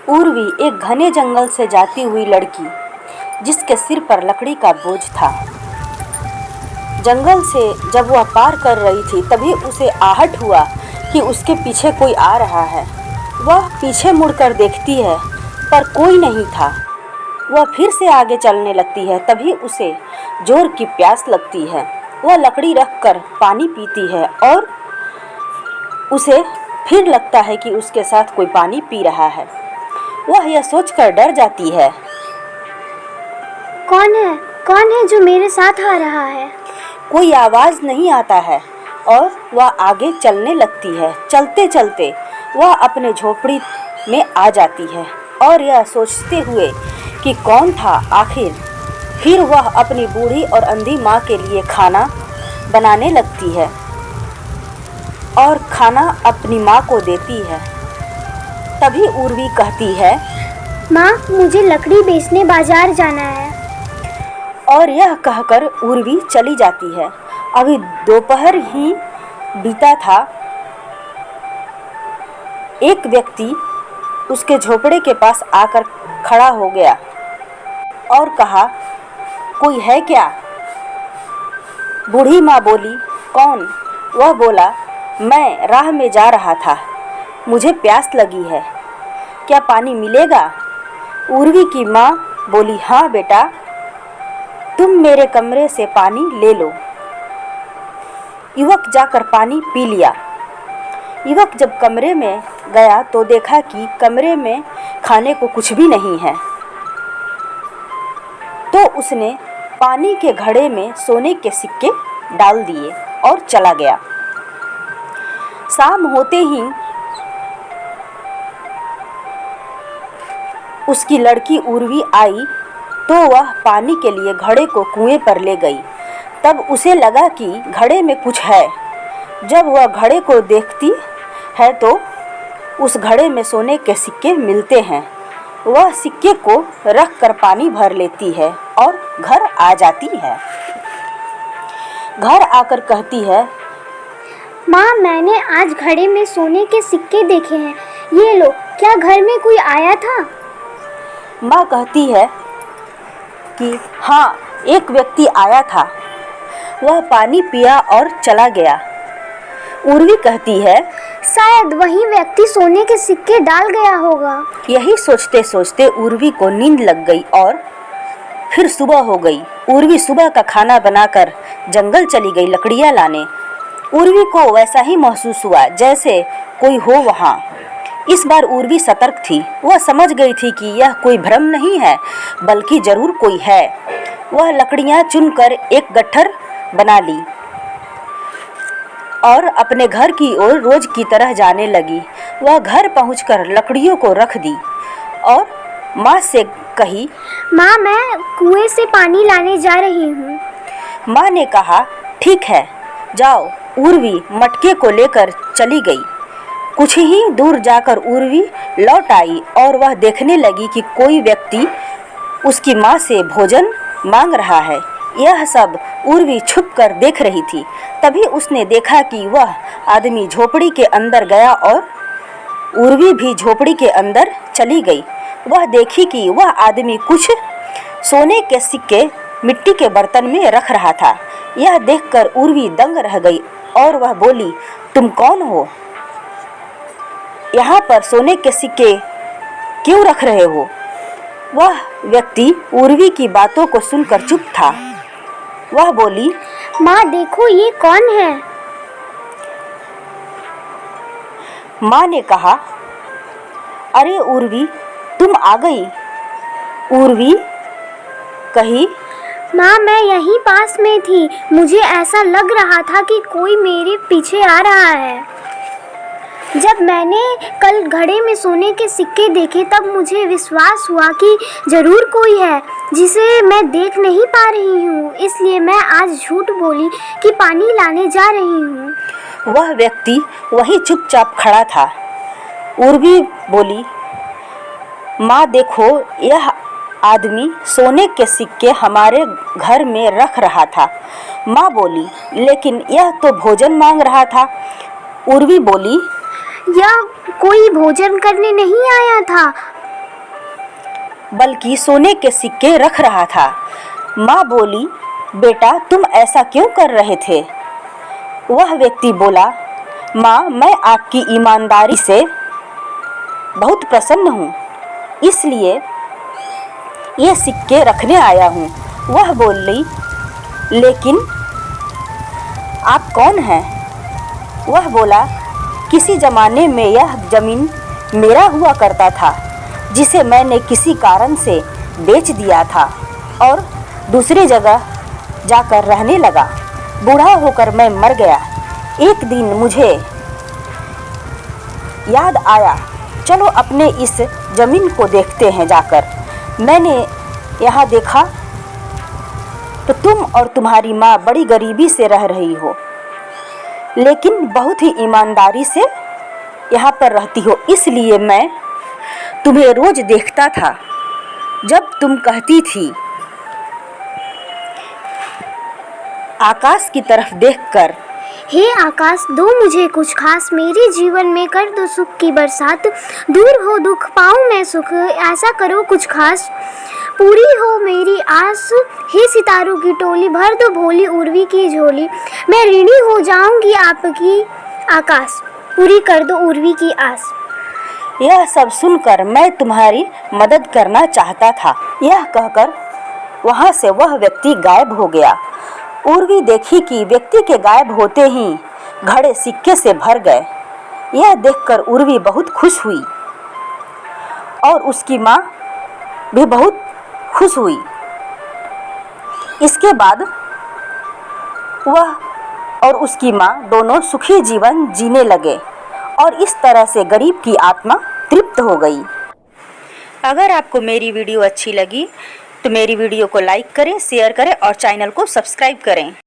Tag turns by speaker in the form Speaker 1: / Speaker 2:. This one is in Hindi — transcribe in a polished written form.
Speaker 1: उर्वी एक घने जंगल से जाती हुई लड़की, जिसके सिर पर लकड़ी का बोझ था। जंगल से जब वह पार कर रही थी तभी उसे आहट हुआ कि उसके पीछे कोई आ रहा है। वह पीछे मुड़कर देखती है पर कोई नहीं था। वह फिर से आगे चलने लगती है, तभी उसे जोर की प्यास लगती है। वह लकड़ी रखकर पानी पीती है और उसे फिर लगता है कि उसके साथ कोई पानी पी रहा है। वह यह सोचकर डर जाती है,
Speaker 2: कौन है जो मेरे साथ आ रहा है?
Speaker 1: कोई आवाज नहीं आता है और वह आगे चलने लगती है। चलते चलते वह अपने झोपड़ी में आ जाती है और यह सोचते हुए कि कौन था आखिर। फिर वह अपनी बूढ़ी और अंधी माँ के लिए खाना बनाने लगती है और खाना अपनी माँ को देती है। तभी उर्वी कहती है,
Speaker 2: माँ, मुझे लकड़ी बेचने बाजार जाना है।
Speaker 1: और यह कहकर उर्वी चली जाती है। अभी दोपहर ही बीता था। एक व्यक्ति उसके झोपड़े के पास आकर खड़ा हो गया और कहा, कोई है क्या? बूढ़ी माँ बोली, कौन? वह बोला, मैं राह में जा रहा था, मुझे प्यास लगी है, क्या पानी मिलेगा? उर्वी की माँ बोली, हाँ बेटा, तुम मेरे कमरे से पानी ले लो। युवक जाकर पानी पी लिया। युवक जब कमरे में गया तो देखा कि कमरे में खाने को कुछ भी नहीं है। तो उसने पानी के घड़े में सोने के सिक्के डाल दिए और चला गया। शाम होते ही उसकी लड़की उर्वी आई तो वह पानी के लिए घड़े को कुएं पर ले गई। तब उसे लगा कि घड़े में कुछ है। जब वह घड़े को देखती है तो उस घड़े में सोने के सिक्के मिलते हैं। वह सिक्के को रख कर पानी भर लेती है और घर आ जाती है। घर आकर कहती है,
Speaker 2: माँ, मैंने आज घड़े में सोने के सिक्के देखे हैं, ये लो, क्या घर में कोई आया था?
Speaker 1: माँ कहती है कि हाँ, एक व्यक्ति आया था, वह पानी पिया और चला गया। उर्वी कहती है,
Speaker 2: शायद वही व्यक्ति सोने के सिक्के डाल गया होगा।
Speaker 1: यही सोचते सोचते उर्वी को नींद लग गई और फिर सुबह हो गई। उर्वी सुबह का खाना बनाकर जंगल चली गई लकड़ियाँ लाने। उर्वी को वैसा ही महसूस हुआ जैसे कोई हो वहाँ। इस बार उर्वी सतर्क थी। वह समझ गई थी कि यह कोई भ्रम नहीं है, बल्कि जरूर कोई है। वह लकड़ियाँ चुनकर एक गट्ठर बना ली और अपने घर की ओर रोज की तरह जाने लगी। वह घर पहुंचकर लकड़ियों को रख दी और माँ से कही,
Speaker 2: माँ, मैं कुएं से पानी लाने जा रही हूँ।
Speaker 1: माँ ने कहा, ठीक है, जाओ। उर्वी मटके को लेकर चली गई। कुछ ही दूर जाकर उर्वी लौट आई और वह देखने लगी कि कोई व्यक्ति उसकी माँ से भोजन मांग रहा है। यह सब उर्वी छुप कर देख रही थी। तभी उसने देखा कि वह आदमी झोपड़ी के अंदर गया और उर्वी भी झोपड़ी के अंदर चली गई। वह देखी कि वह आदमी कुछ सोने के सिक्के मिट्टी के बर्तन में रख रहा था। यह देखकर उर्वी दंग रह गई और वह बोली, तुम कौन हो? यहाँ पर सोने के सिक्के क्यों रख रहे हो? वह व्यक्ति उर्वी की बातों को सुनकर चुप था। वह बोली,
Speaker 2: माँ देखो, ये कौन है?
Speaker 1: माँ ने कहा, अरे उर्वी, तुम आ गई। उर्वी कही,
Speaker 2: माँ, मैं यहीं पास में थी, मुझे ऐसा लग रहा था कि कोई मेरे पीछे आ रहा है। जब मैंने कल घड़े में सोने के सिक्के देखे तब मुझे विश्वास हुआ कि जरूर कोई है जिसे मैं देख नहीं पा रही हूँ, इसलिए मैं आज झूठ बोली कि पानी लाने जा रही हूँ।
Speaker 1: वह व्यक्ति वहीं चुपचाप खड़ा था। उर्वी बोली, माँ देखो, यह आदमी सोने के सिक्के हमारे घर में रख रहा था। माँ बोली, लेकिन यह तो भोजन मांग रहा था। उर्वी बोली,
Speaker 2: यह कोई भोजन करने नहीं आया था,
Speaker 1: बल्कि सोने के सिक्के रख रहा था। माँ बोली, बेटा तुम ऐसा क्यों कर रहे थे? वह व्यक्ति बोला, माँ मैं आपकी ईमानदारी से बहुत प्रसन्न हूँ, इसलिए ये सिक्के रखने आया हूँ। वह बोली, लेकिन आप कौन हैं? वह बोला, किसी ज़माने में यह ज़मीन मेरा हुआ करता था, जिसे मैंने किसी कारण से बेच दिया था और दूसरी जगह जाकर रहने लगा। बूढ़ा होकर मैं मर गया। एक दिन मुझे याद आया, चलो अपने इस ज़मीन को देखते हैं जाकर। मैंने यहाँ देखा तो तुम और तुम्हारी माँ बड़ी गरीबी से रह रही हो, लेकिन बहुत ही ईमानदारी से यहाँ पर रहती हो। इसलिए मैं तुम्हें रोज देखता था जब तुम कहती थी, आकाश की तरफ देखकर,
Speaker 2: हे आकाश, दो मुझे कुछ खास, मेरे जीवन में कर दो सुख की बरसात। दूर हो दुख, पाऊँ मैं सुख, ऐसा करो कुछ खास, पूरी हो मेरी आस। हे सितारों की टोली, भर दो भोली उर्वी की झोली, मैं ऋणी हो जाऊंगी आपकी आकाश, पूरी कर दो उर्वी की आस।
Speaker 1: यह सब सुनकर मैं तुम्हारी मदद करना चाहता था। यह कहकर वहाँ से वह व्यक्ति गायब हो गया। उर्वी देखी कि व्यक्ति के गायब होते ही घड़े सिक्के से भर गए। यह देखकर उर्वी बहुत खुश हुई और उसकी माँ भी बहुत खुश हुई। इसके बाद वह और उसकी माँ दोनों सुखी जीवन जीने लगे और इस तरह से गरीब की आत्मा तृप्त हो गई। अगर आपको मेरी वीडियो अच्छी लगी तो मेरी वीडियो को लाइक करें, शेयर करें और चैनल को सब्सक्राइब करें।